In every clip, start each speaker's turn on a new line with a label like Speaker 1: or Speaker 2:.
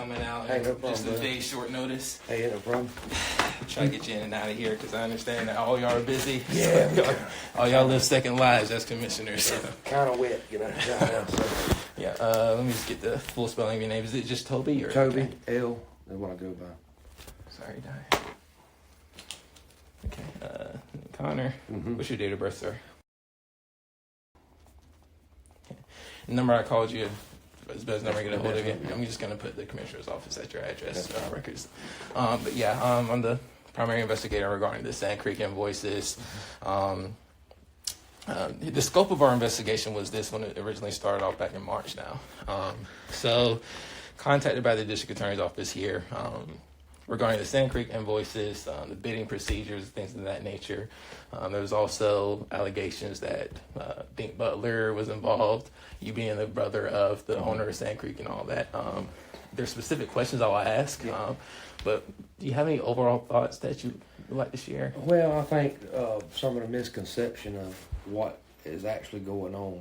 Speaker 1: coming out.
Speaker 2: Hey, no problem,
Speaker 1: just a
Speaker 2: brother.
Speaker 1: day short notice.
Speaker 2: Hey, no problem.
Speaker 1: Try to get you in and out of here because I understand that all y'all are busy.
Speaker 2: Yeah.
Speaker 1: All y'all live second lives as commissioners. So.
Speaker 2: Kind of wet, you know. So.
Speaker 1: Yeah, let me just get the full spelling of your name. Is it just Toby? Or
Speaker 2: Toby,
Speaker 1: okay.
Speaker 2: L, is what I go by.
Speaker 1: Sorry, Di. Okay, Connor.
Speaker 2: Mm-hmm.
Speaker 1: What's your date of birth, sir? Okay. The number I called you is the best number to get a hold of you. I'm just going to put the commissioner's office at your address records. But yeah, I'm the primary investigator regarding the Sand Creek invoices. The scope of our investigation was this when it originally started off back in March now. So contacted by the district attorney's office here regarding the Sand Creek invoices, the bidding procedures, things of that nature. There was also allegations that Dink Butler was involved, you being the brother of the owner of Sand Creek and all that. There's specific questions I'll ask, but do you have any overall thoughts that you would like to share?
Speaker 2: Well, I think some of the misconception of what is actually going on,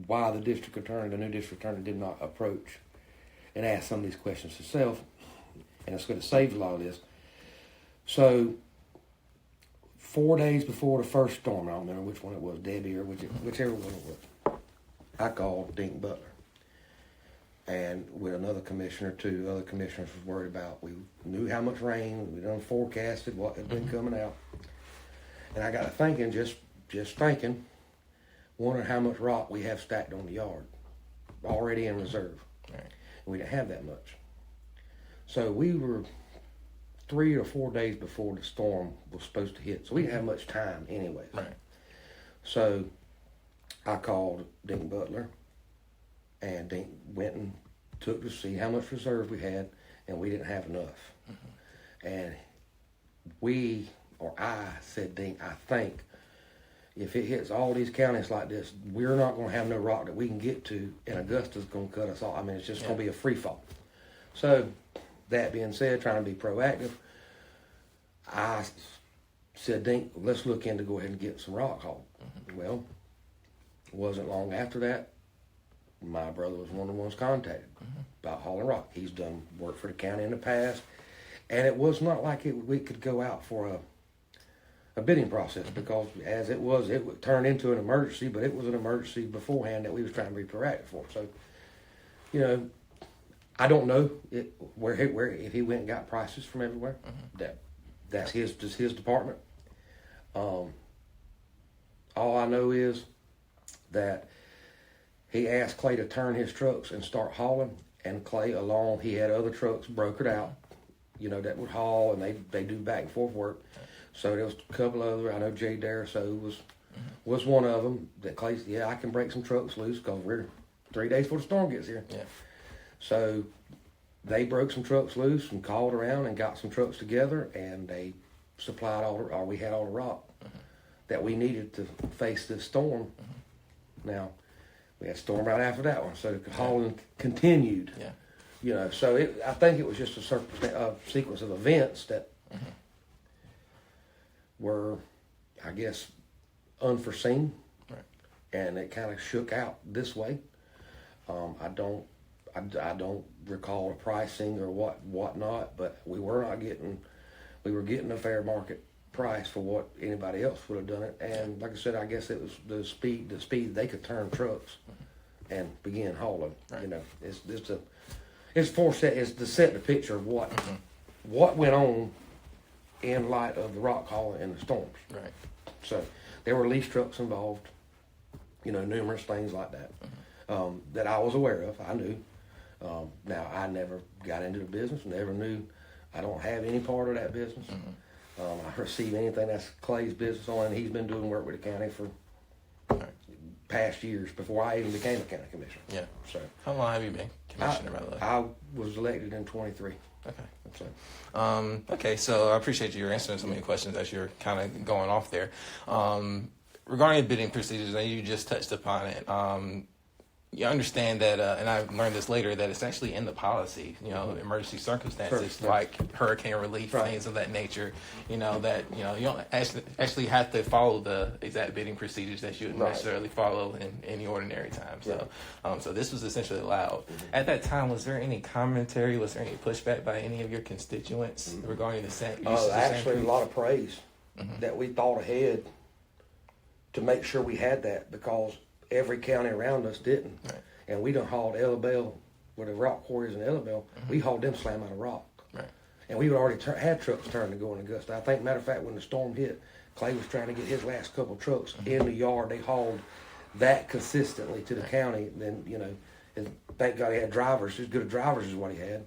Speaker 2: why the new district attorney did not approach and ask some of these questions herself, and it's going to save a lot of this. So, 4 days before the first storm, I don't remember which one it was, Debbie or whichever one it was, I called Dink Butler. And with another commissioner, two other commissioners was worried about. We knew how much rain, we done forecasted what had been coming out. And I got to thinking, just thinking, wondering how much rock we have stacked on the yard, already in reserve.
Speaker 1: Right.
Speaker 2: We didn't have that much. So we were 3 or 4 days before the storm was supposed to hit. So we didn't have much time anyway.
Speaker 1: Right. So
Speaker 2: I called Dink Butler, and Dink went and took to see how much reserve we had, and we didn't have enough. And I said, Dink, I think if it hits all these counties like this, we're not going to have no rock that we can get to, and Augusta's going to cut us off. I mean, it's just going to be a free fall. So, that being said, trying to be proactive, I said, Dink, let's look into go ahead and get some rock hauled. Well, it wasn't long after that, my brother was one of the ones contacted about hauling rock. He's done work for the county in the past, and it was not like we could go out for a bidding process, because as it would turn into an emergency, but it was an emergency beforehand that we was trying to be proactive for. So, you know, I don't know where if he went and got prices from everywhere. That's his department. All I know is that he asked Clay to turn his trucks and start hauling, and Clay he had other trucks brokered out, you know, that would haul, and they do back and forth work. So there was a couple other, I know Jay Daraso was one of them, that Clay said, I can break some trucks loose because we're 3 days before the storm gets here.
Speaker 1: Yeah.
Speaker 2: So they broke some trucks loose and called around and got some trucks together, and they supplied we had all the rock that we needed to face this storm. Now, we had a storm right after that one, so the hauling continued.
Speaker 1: Yeah.
Speaker 2: You know, so I think it was just a sequence of events that were, I guess, unforeseen, and it kind of shook out this way. I don't recall the pricing or whatnot, but we were getting a fair market price for what anybody else would have done it. And like I said, I guess it was the speed they could turn trucks and begin hauling. Right. You know, it's to set the picture of what went on in light of the rock hauling and the storms.
Speaker 1: Right.
Speaker 2: So there were lease trucks involved, you know, numerous things like that that I was aware of. I knew. Now, I never got into the business, never knew. I don't have any part of that business. I receive anything that's Clay's business on, and he's been doing work with the county for past years before I even became a county commissioner.
Speaker 1: Yeah.
Speaker 2: So
Speaker 1: how long have you been commissioner, by the way?
Speaker 2: I was elected in 23.
Speaker 1: Okay. Okay, so I appreciate you answering so many questions as you're kind of going off there. Regarding bidding procedures, and you just touched upon it, you understand that, and I learned this later, that it's actually in the policy, emergency circumstances like hurricane relief, things of that nature, that, you don't actually have to follow the exact bidding procedures that you would necessarily follow in any ordinary time. So, so this was essentially allowed. At that time, was there any commentary, was there any pushback by any of your constituents regarding the sand?
Speaker 2: Actually, a lot of praise that we thought ahead to make sure we had that, because every county around us didn't.
Speaker 1: Right.
Speaker 2: And we done hauled Elabelle, where the rock quarries in Elabelle, we hauled them slam out of rock.
Speaker 1: Right.
Speaker 2: And we already had trucks turned to go in Augusta. I think, matter of fact, when the storm hit, Clay was trying to get his last couple trucks in the yard. They hauled that consistently to the county. Then, and thank God he had drivers, as good of drivers as what he had,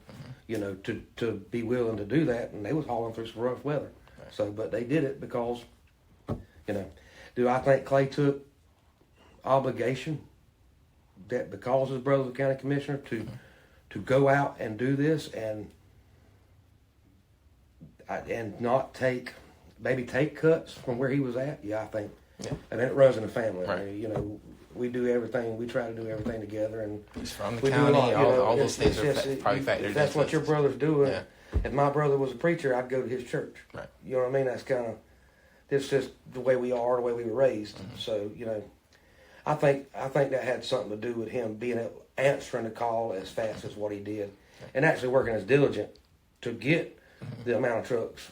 Speaker 2: to be willing to do that. And they was hauling through some rough weather. Right. So, but they did it because, do I think Clay took obligation that because his brother was the county commissioner to go out and do this and not take cuts from where he was at? Yeah, I think. Yeah. I mean, it runs in the family.
Speaker 1: Right.
Speaker 2: I mean, we do everything. We try to do everything together, and
Speaker 1: he's from the county. All those things are probably factored.
Speaker 2: If that's what your brother's doing.
Speaker 1: Yeah.
Speaker 2: If my brother was a preacher, I'd go to his church.
Speaker 1: Right.
Speaker 2: You know what I mean? That's kind of. It's just the way we are, the way we were raised. So, I think that had something to do with him answering the call as fast as what he did, and actually working as diligent to get the amount of trucks.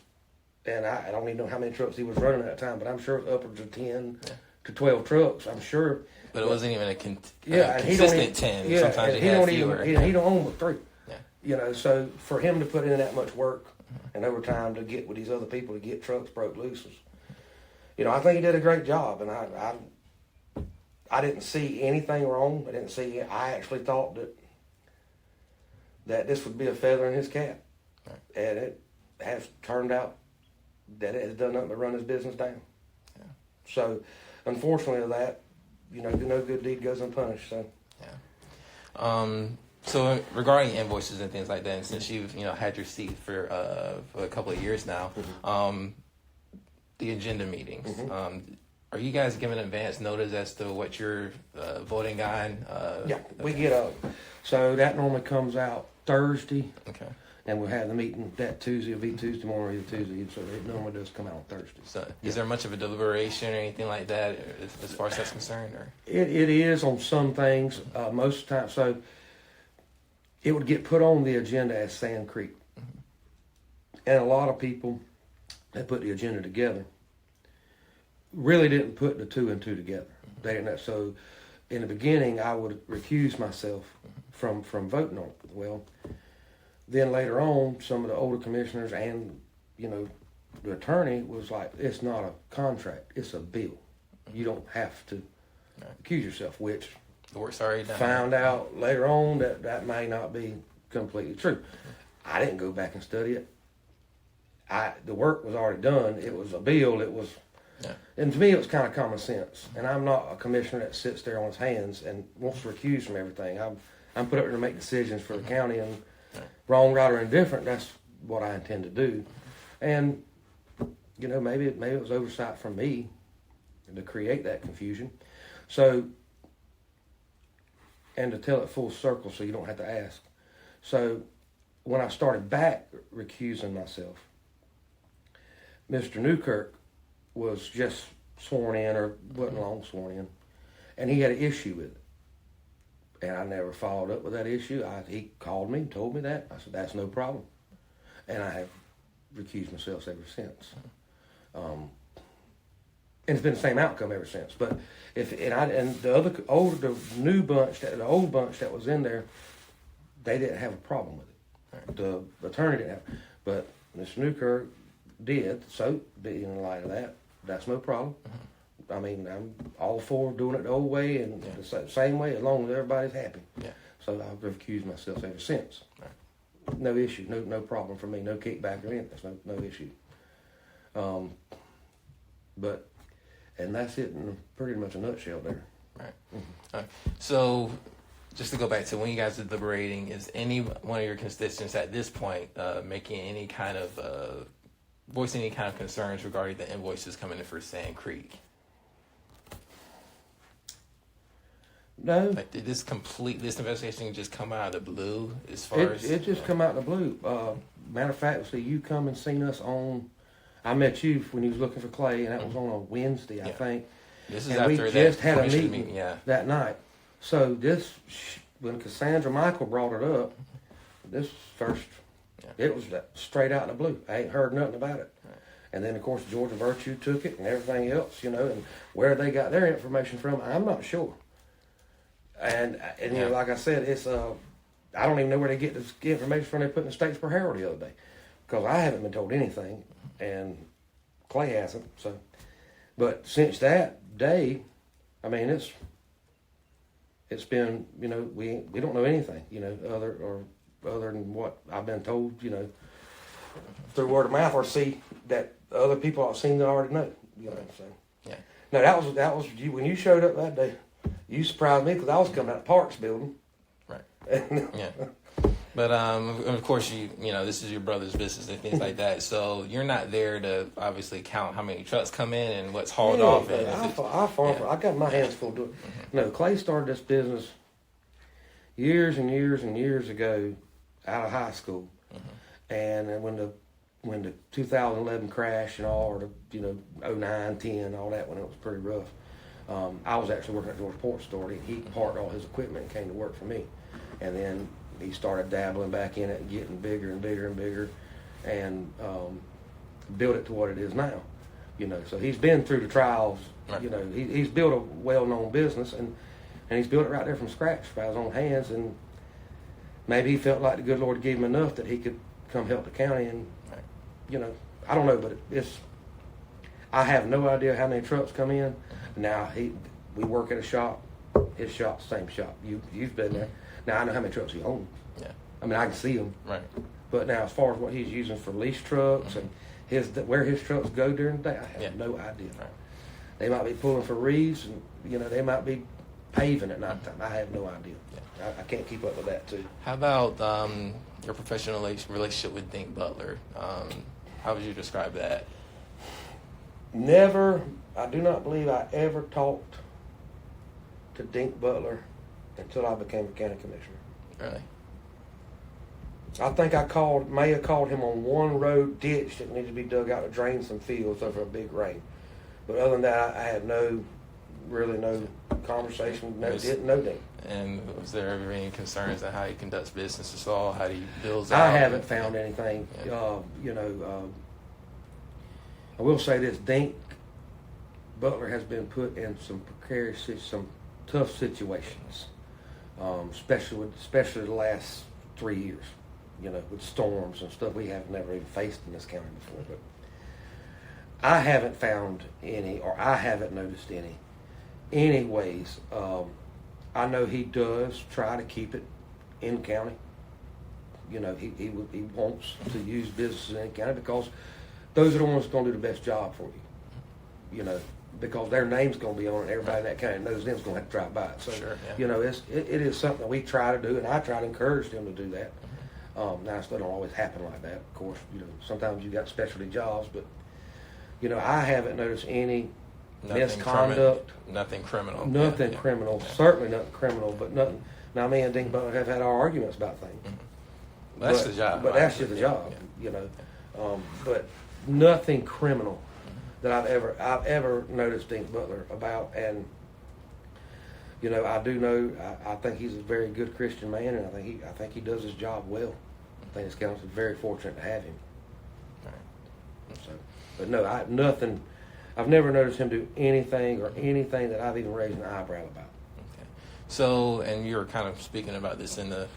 Speaker 2: And I don't even know how many trucks he was running at that time, but I'm sure it was upwards of 10 to 12 trucks. I'm sure.
Speaker 1: But it wasn't even a consistent 10.
Speaker 2: Yeah,
Speaker 1: sometimes
Speaker 2: he don't even he don't own but 3.
Speaker 1: Yeah.
Speaker 2: So for him to put in that much work and overtime to get with these other people to get trucks broke loose was, I think he did a great job, and I didn't see anything wrong. I actually thought that this would be a feather in his cap. Right. And it has turned out that it has done nothing but run his business down. Yeah. So, unfortunately, that, no good deed goes unpunished. So,
Speaker 1: yeah. So regarding invoices and things like that, and since you've had your seat for a couple of years now, the agenda meetings. Are you guys giving advance notice as to what you're voting on?
Speaker 2: Yeah, we get so that normally comes out Thursday.
Speaker 1: Okay.
Speaker 2: And we'll have the meeting that Tuesday. It'll be Tuesday morning or Tuesday. So it normally does come out on Thursday. So
Speaker 1: is there much of a deliberation or anything like that as far as that's concerned? Or
Speaker 2: it is on some things. Most of the time. So it would get put on the agenda as Sand Creek. And a lot of people that put the agenda together really didn't put the 2 and 2 together. They didn't. So in the beginning, I would recuse myself from voting on it. Well, then later on, some of the older commissioners and the attorney was like, "It's not a contract; it's a bill. You don't have to accuse yourself." Which
Speaker 1: the work's already done.
Speaker 2: Found out later on that may not be completely true. I didn't go back and study it. The work was already done. It was a bill. It was, and to me, it was kind of common sense. And I'm not a commissioner that sits there on his hands and wants to recuse from everything. I'm put up there to make decisions for the county, and wrong, right, or indifferent. That's what I intend to do. And maybe it was oversight from me to create that confusion. So, and to tell it full circle, so you don't have to ask. So, when I started back recusing myself, Mr. Newkirk was just sworn in, or wasn't long sworn in, and he had an issue with it. And I never followed up with that issue. He called me and told me that. I said, "That's no problem." And I have recused myself ever since. And it's been the same outcome ever since. But the old bunch that was in there, they didn't have a problem with it. The attorney didn't have, but Mr. Newkirk did. So, in light of that, that's no problem. I mean, I'm all for doing it the old way and the same way, as long as everybody's happy. Yeah. So I've recused myself ever since. Right. No issue, no problem for me, no kickback or anything. That's no issue. And that's it in pretty much a nutshell there.
Speaker 1: Right. All right. So, just to go back to when you guys are deliberating, is any one of your constituents at this point making any kind of voicing any kind of concerns regarding the invoices coming in for Sand Creek?
Speaker 2: No.
Speaker 1: Like, did this investigation just come out of the blue as far as?
Speaker 2: It just come out of the blue. Matter of fact, see, you come and seen us on. I met you when you was looking for Clay, and that was on a Wednesday, I think.
Speaker 1: This is
Speaker 2: and
Speaker 1: after
Speaker 2: we
Speaker 1: that
Speaker 2: just had a
Speaker 1: commission
Speaker 2: meeting
Speaker 1: yeah.
Speaker 2: that night. So when Cassandra Michael brought it up, this first, it was straight out of the blue. I ain't heard nothing about it.
Speaker 1: Right.
Speaker 2: And then, of course, Georgia Virtue took it and everything else, and where they got their information from, I'm not sure. And like I said, it's I don't even know where they get this information from. They put in the Statesboro Herald the other day, because I haven't been told anything, and Clay hasn't. So, but since that day, I mean, it's been we don't know anything other than what I've been told through word of mouth, or see that other people I've seen that already know. So
Speaker 1: yeah.
Speaker 2: No, that was you when you showed up that day. You surprised me because I was coming out of Parks building.
Speaker 1: Right. Yeah. But of course this is your brother's business and things like that. So you're not there to obviously count how many trucks come in and what's hauled off. And
Speaker 2: I got my hands full doing. No, Clay started this business years and years and years ago out of high school, and then when the 2011 crash and all, or the 09, 10, all that, when it was pretty rough. I was actually working at Georgia Port Store. He parked all his equipment and came to work for me. And then he started dabbling back in it and getting bigger and bigger and bigger, and built it to what it is now. So he's been through the trials.
Speaker 1: Right.
Speaker 2: He's built a well-known business, and he's built it right there from scratch by his own hands. And maybe he felt like the good Lord gave him enough that he could come help the county. And I don't know, but I have no idea how many trucks come in. Now we work at a shop. His shop, same shop. You've been there. Now I know how many trucks he owns.
Speaker 1: Yeah.
Speaker 2: I mean, I can see them.
Speaker 1: Right.
Speaker 2: But now, as far as what he's using for lease trucks and where his trucks go during the day, I have no idea.
Speaker 1: Right.
Speaker 2: They might be pulling for reefs, and they might be paving at night time. I have no idea. Yeah. I can't keep up with that too.
Speaker 1: How about your professional relationship with Dink Butler? How would you describe that?
Speaker 2: Never. I do not believe I ever talked to Dink Butler until I became a county commissioner.
Speaker 1: Really?
Speaker 2: I think I may have called him on one road ditch that needed to be dug out to drain some fields over a big rain. But other than that, I had no conversation, didn't know Dink.
Speaker 1: And was there ever any concerns on how he conducts business at all, how he builds out?
Speaker 2: I haven't found anything.
Speaker 1: Yeah.
Speaker 2: I will say this, Dink Butler has been put in some precarious, some tough situations, especially the last 3 years, with storms and stuff we have never even faced in this county before. But I haven't found any, or I haven't noticed any ways. I know he does try to keep it in county. He wants to use businesses in county because those are the ones that's going to do the best job for you. Because their name's going to be on it. Everybody in that county knows them's going to have to drive by it. So,
Speaker 1: sure,
Speaker 2: it is something we try to do, and I try to encourage them to do that. Now, it don't always happen like that, of course. Sometimes you got specialty jobs, but, I haven't noticed any misconduct.
Speaker 1: Nothing criminal.
Speaker 2: Nothing criminal. Yeah. Certainly nothing criminal, but nothing. Now, me and Dink Butler have had our arguments about things.
Speaker 1: Well, that's the job.
Speaker 2: But that's just the job, but nothing criminal that I've ever noticed Dink Butler about. And I do know, I think he's a very good Christian man, and I think he does his job well. I think this council is very fortunate to have him.
Speaker 1: Right.
Speaker 2: So, but no, I've never noticed him do anything that I've even raised an eyebrow about.
Speaker 1: Okay. So, and you were kind of speaking about this in the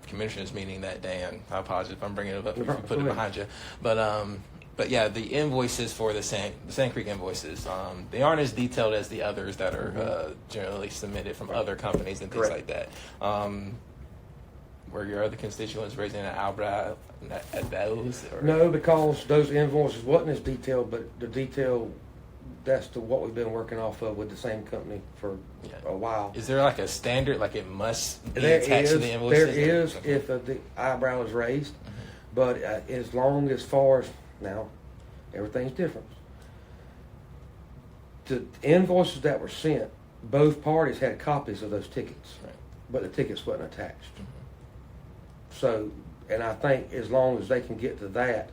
Speaker 1: commissioners meeting that day, and I apologize if I'm bringing it up, if you put it behind you. But yeah, the invoices for the Sand Creek invoices, they aren't as detailed as the others that are generally submitted from other companies and things like that. Were your other constituents raising an eyebrow at those? Or?
Speaker 2: No, because those invoices wasn't as detailed, but the detail, that's what we've been working off of with the same company for a while.
Speaker 1: Is there like a standard, like it must be attached to the invoices?
Speaker 2: There is, if the eyebrow is raised, but as far as now, everything's different. The invoices that were sent both parties had copies of those tickets,
Speaker 1: Right.
Speaker 2: but the tickets wasn't attached.
Speaker 1: Mm-hmm.
Speaker 2: So, and I think as long as they can get to that,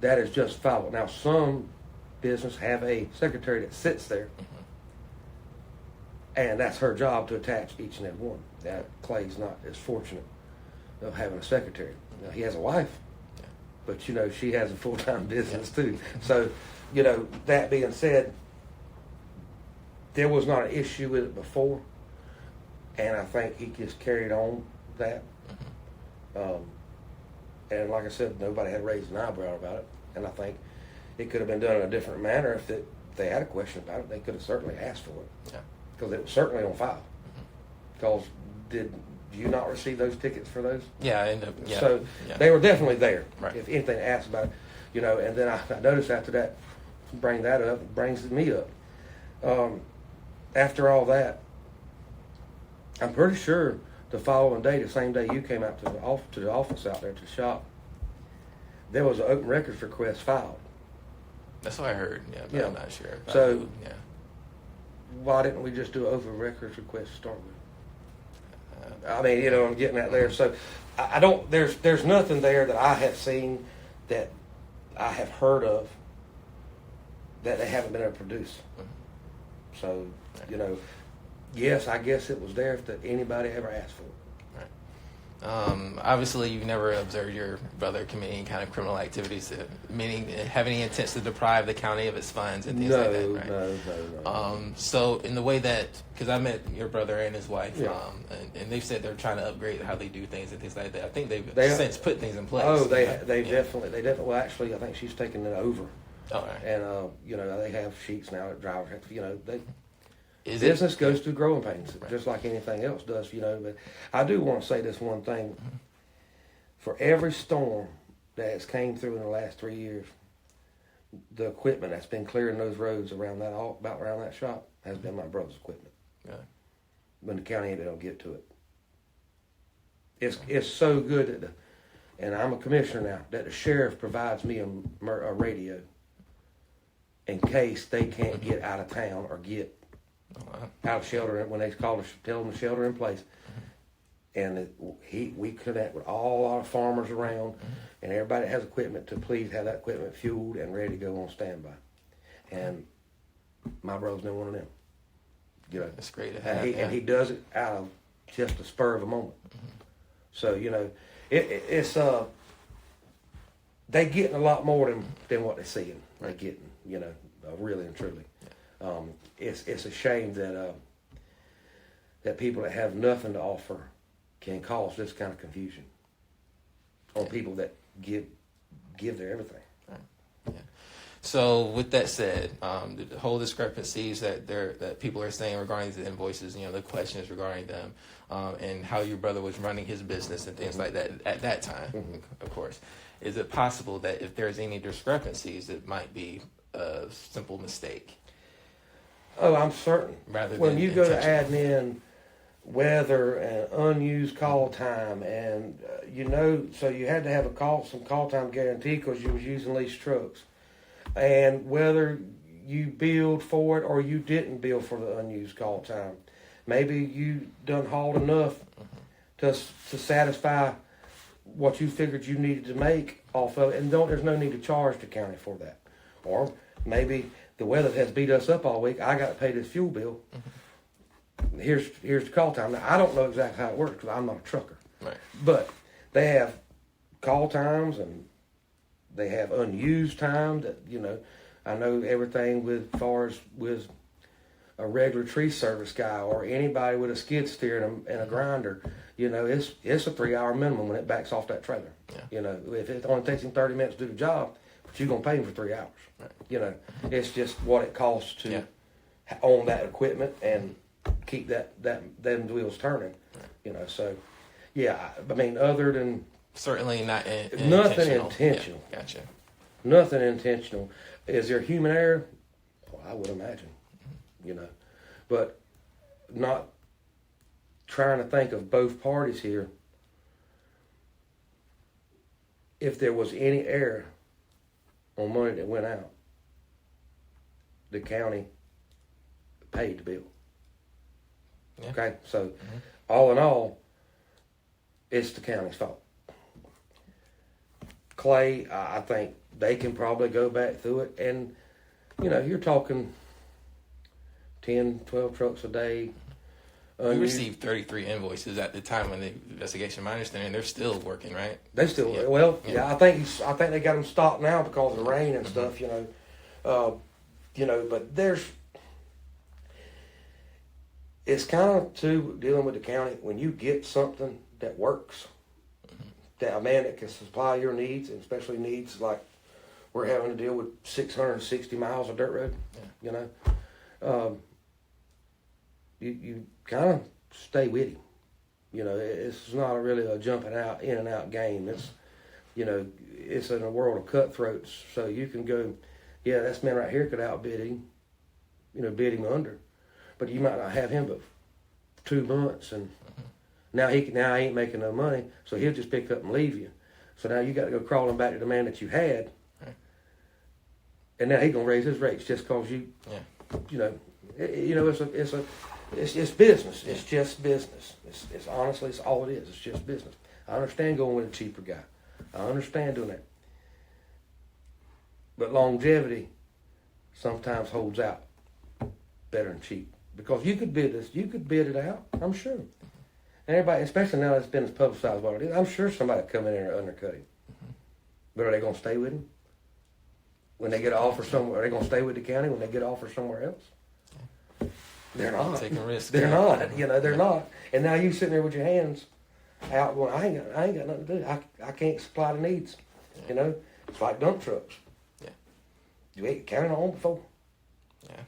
Speaker 2: that is justifiable. Now, some business have a secretary that sits there,
Speaker 1: Mm-hmm.
Speaker 2: and that's her job to attach each and every one. Now, Clay's not as fortunate of having a secretary. Now, he has a wife,
Speaker 1: Yeah.
Speaker 2: but you know, she has a full-time business too. So, you know, that being said, there was not an issue with it before, and I think he just carried on that.
Speaker 1: Mm-hmm.
Speaker 2: And like I said, nobody had raised an eyebrow about it, and I think it could have been done in a different manner if they had a question about it. They could have certainly asked for it,
Speaker 1: Yeah.
Speaker 2: because it was certainly on file.
Speaker 1: Mm-hmm.
Speaker 2: Because did you not receive those tickets for those?
Speaker 1: Yeah, I ended up. Yeah.
Speaker 2: So
Speaker 1: yeah.
Speaker 2: they were definitely there.
Speaker 1: Right.
Speaker 2: If anything asked about it, you know. And then I noticed after that, bring that up, it brings me up. After all that, I'm pretty sure the following day, the same day you came out to the office out there to shop, there was an open records request filed.
Speaker 1: That's what I heard. Yeah, but
Speaker 2: Yeah.
Speaker 1: I'm not sure.
Speaker 2: So-
Speaker 1: yeah.
Speaker 2: Why didn't we just do an open records request to start with? I mean, you know, I'm getting at there. So I don't. There's nothing there that I have seen that I have heard of that they haven't been able to produce. So, you know, yes, I guess it was there if anybody ever asked for it.
Speaker 1: Obviously, you've never observed your brother committing any kind of criminal activities, meaning have any intents to deprive the county of its funds and things like that, right?
Speaker 2: No.
Speaker 1: So in the way that, because I met your brother and his wife,
Speaker 2: Yeah.
Speaker 1: and they've said they're trying to upgrade how they do things and things like that. I think they've
Speaker 2: They-
Speaker 1: since put things in place.
Speaker 2: Oh, they
Speaker 1: Yeah.
Speaker 2: definitely. Well, actually, I think she's taking it over,
Speaker 1: All right.
Speaker 2: and you know, they have sheets now that drivers have to, you know,
Speaker 1: Is
Speaker 2: business
Speaker 1: it,
Speaker 2: goes through growing pains,
Speaker 1: Right.
Speaker 2: just like anything else does, you know. But I do want to say this one thing: for every storm that has came through in the last 3 years, the equipment that's been clearing those roads around that shop has been my brother's equipment.
Speaker 1: Yeah.
Speaker 2: When the county ain't been able to get to it, it's so good that and I'm a commissioner now, that the sheriff provides me a radio in case they can't get out of town or get out of shelter when they tell them to shelter in place. And we connect with all our farmers around, and everybody that has equipment to please have that equipment fueled and ready to go on standby. And my brother's no one of them. You know,
Speaker 1: That's great to have.
Speaker 2: and he does it out of just a spur of a moment. So you know, it's they getting a lot more than what they're seeing. They're getting, you know, really and truly. It's a shame that that people that have nothing to offer can cause this kind of confusion on people that give their everything.
Speaker 1: So with that said, the whole discrepancies that people are saying regarding the invoices, you know, the questions regarding them, and how your brother was running his business and things like that at that time, of course, is it possible that if there's any discrepancies, it might be a simple mistake?
Speaker 2: Oh, I'm certain.
Speaker 1: Rather
Speaker 2: when
Speaker 1: than
Speaker 2: you go to
Speaker 1: intentional.
Speaker 2: adding in weather and unused call time, and you know, so you had to have some call time guarantee because you was using leased trucks. And whether you billed for it or you didn't bill for the unused call time, maybe you done hauled enough to satisfy what you figured you needed to make off of it, and there's no need to charge the county for that. Or maybe the weather has beat us up all week. I got to pay this fuel bill. Here's the call time. Now I don't know exactly how it works because I'm not a trucker,
Speaker 1: Right.
Speaker 2: but they have call times and they have unused time that, you know, I know everything with far as with a regular tree service guy or anybody with a skid steer and a grinder, you know, it's a 3-hour minimum when it backs off that trailer.
Speaker 1: Yeah.
Speaker 2: You know, if it only takes him 30 minutes to do the job, but you're going to pay him for 3 hours.
Speaker 1: Right.
Speaker 2: You know, it's just what it costs to
Speaker 1: Yeah.
Speaker 2: own that equipment and keep them wheels turning.
Speaker 1: Right.
Speaker 2: You know, so, yeah, I mean, other than
Speaker 1: Certainly not
Speaker 2: nothing
Speaker 1: intentional.
Speaker 2: intentional.
Speaker 1: Yeah, gotcha.
Speaker 2: Nothing intentional. Is there human error? Well, I would imagine, you know, but not trying to think of both parties here. If there was any error on money that went out, the county paid the bill.
Speaker 1: Yeah.
Speaker 2: Okay, so all in all, it's the county's fault. Clay, I think they can probably go back through it, and you're talking 10, 12 trucks a day.
Speaker 1: We received 33 invoices at the time when the investigation. My understanding, they're still working, right?
Speaker 2: They still I think they got them stopped now because of the rain and stuff. But it's kind of too dealing with the county when you get something that works, that a man that can supply your needs, and especially needs like we're having to deal with 660 miles of dirt road.
Speaker 1: Yeah.
Speaker 2: You kind of stay with him. It's not really a jumping out in and out game. It's it's in a world of cutthroats. So you can go, yeah, this man right here could outbid him, bid him under, but you might not have him but 2 months, and now he ain't making no money, so he'll just pick up and leave you. So now you got to go crawling back to the man that you had,
Speaker 1: right.
Speaker 2: And now he gonna raise his rates just cause you, it's business.
Speaker 1: Yeah.
Speaker 2: It's just business. It's honestly, it's all it is. It's just business. I understand going with a cheaper guy. I understand doing that. But longevity sometimes holds out better than cheap. Because you could bid it out, I'm sure. And everybody, especially now that it's been as publicized what it is, I'm sure somebody would come in there and undercut him. But are they going to stay with him? When they get an offer somewhere, are they going to stay with the county when they get an offer somewhere else? They're not.
Speaker 1: Taking risks.
Speaker 2: They're not. They're not. And now you sitting there with your hands out going, I ain't got nothing to do. I can't supply the needs.
Speaker 1: Yeah.
Speaker 2: It's like dump trucks.
Speaker 1: Yeah.
Speaker 2: You ain't counted on before.
Speaker 1: Yeah.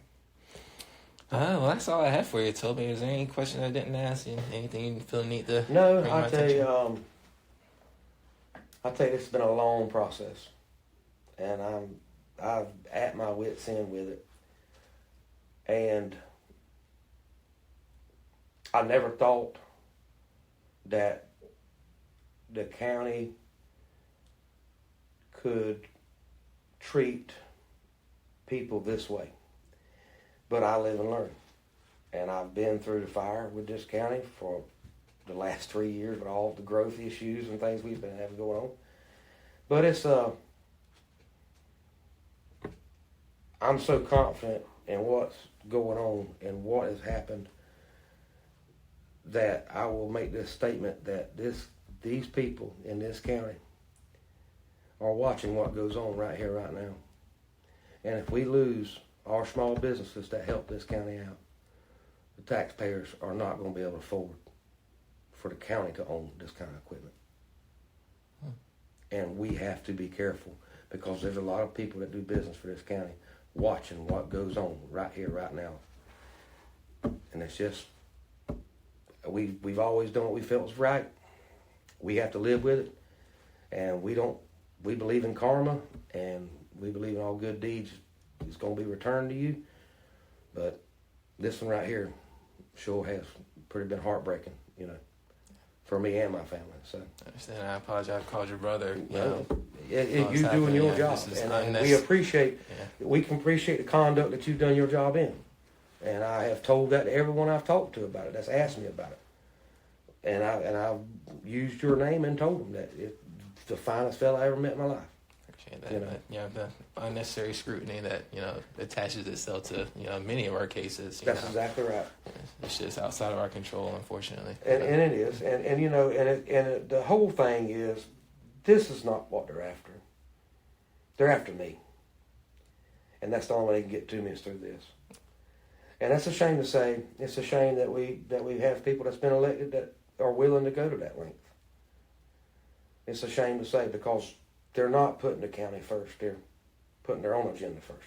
Speaker 1: Well, that's all I have for you, Toby. Is there any question I didn't ask? Anything you feel need to?
Speaker 2: No,
Speaker 1: bring my
Speaker 2: I tell
Speaker 1: attention?
Speaker 2: you, this has been a long process, and I'm at my wit's end with it, and I never thought that the county could treat people this way. But I live and learn. And I've been through the fire with this county for the last 3 years with all the growth issues and things we've been having going on. But I'm so confident in what's going on and what has happened that I will make this statement that these people in this county are watching what goes on right here, right now. And if we lose our small businesses that help this county out, the taxpayers are not going to be able to afford for the county to own this kind of equipment. And we have to be careful because there's a lot of people that do business for this county watching what goes on right here, right now. And it's just, we've always done what we felt was right. We have to live with it. And we believe in karma, and we believe in all good deeds is going to be returned to you. But this one right here sure has pretty been heartbreaking, for me and my family. So
Speaker 1: I understand. I apologize. I called your brother.
Speaker 2: You doing your job, and we appreciate.
Speaker 1: Yeah.
Speaker 2: We can appreciate the conduct that you've done your job in, and I have told that to everyone I've talked to about it. That's asked me about it, and I've used your name and told them that it's the finest fella I ever met in my life.
Speaker 1: Appreciate that. The unnecessary scrutiny that attaches itself to many of our cases.
Speaker 2: That's exactly right.
Speaker 1: It's just outside of our control, unfortunately.
Speaker 2: And it is, and the whole thing is, this is not what they're after. They're after me, and that's the only way they can get to me is through this. And that's a shame to say. It's a shame that we have people that's been elected that are willing to go to that length. It's a shame to say because they're not putting the county first. They're putting their own agenda first.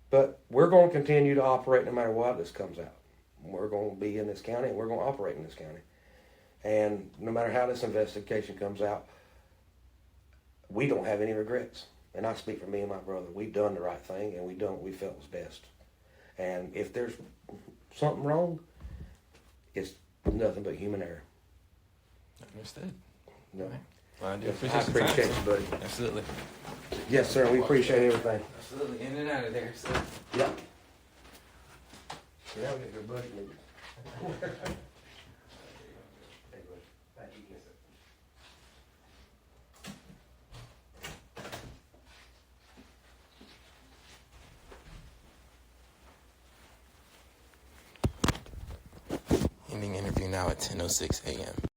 Speaker 2: But we're going to continue to operate no matter what this comes out. We're going to be in this county, and we're going to operate in this county. And no matter how this investigation comes out, we don't have any regrets. And I speak for me and my brother. We've done the right thing, and we've done what we felt was best. And if there's something wrong, it's nothing but human error.
Speaker 1: Understood.
Speaker 2: No.
Speaker 1: Right. Well, I do
Speaker 2: I appreciate you, buddy.
Speaker 1: Absolutely.
Speaker 2: Yes, sir. We appreciate everything.
Speaker 1: Absolutely. In and out of there. So.
Speaker 2: Yeah. Yeah, we got a good buddy.
Speaker 1: Ending interview now at 10:06 a.m.